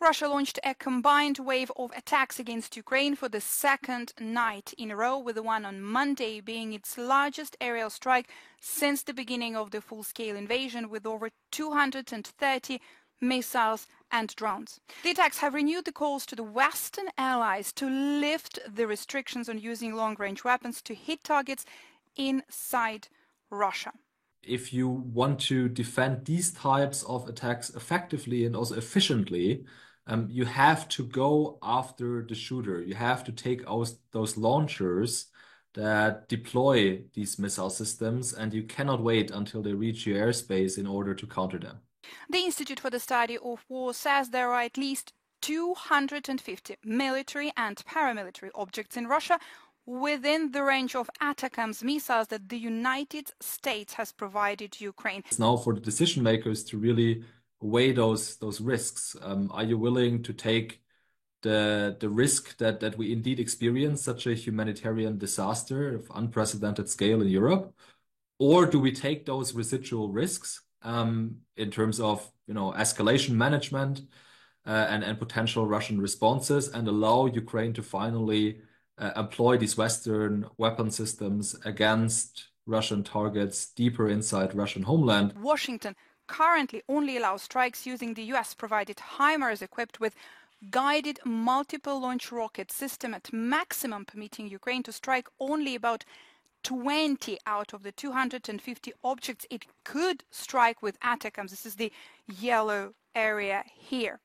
Russia launched a combined wave of attacks against Ukraine for the second night in a row, with the one on Monday being its largest aerial strike since the beginning of the full-scale invasion, with over 230 missiles and drones. The attacks have renewed the calls to the Western allies to lift the restrictions on using long-range weapons to hit targets inside Russia. If you want to defend these types of attacks effectively and also efficiently, you have to go after the shooter. You have to take out those launchers that deploy these missile systems, and you cannot wait until they reach your airspace in order to counter them. The Institute for the Study of War says there are at least 250 military and paramilitary objects in Russia within the range of ATACMS missiles that the United States has provided Ukraine. It's now for the decision makers to really weigh those risks. Are you willing to take the risk that we indeed experience such a humanitarian disaster of unprecedented scale in Europe? Or do we take those residual risks in terms of escalation management and potential Russian responses, and allow Ukraine to finally employ these Western weapon systems against Russian targets deeper inside Russian homeland? Washington currently only allows strikes using the US-provided HIMARS equipped with guided multiple launch rocket system at maximum, permitting Ukraine to strike only about 20 out of the 250 objects it could strike with ATACMS. This is the yellow area here.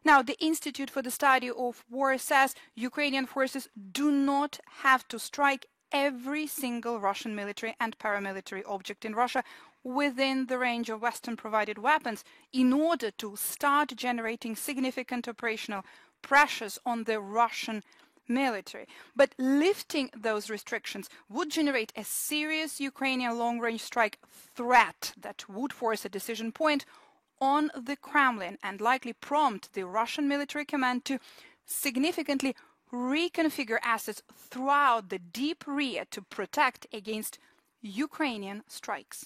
Now, the Institute for the Study of War says Ukrainian forces do not have to strike every single Russian military and paramilitary object in Russia within the range of Western-provided weapons in order to start generating significant operational pressures on the Russian military. But lifting those restrictions would generate a serious Ukrainian long-range strike threat that would force a decision point on the Kremlin and likely prompt the Russian military command to significantly reconfigure assets throughout the deep rear to protect against Ukrainian strikes.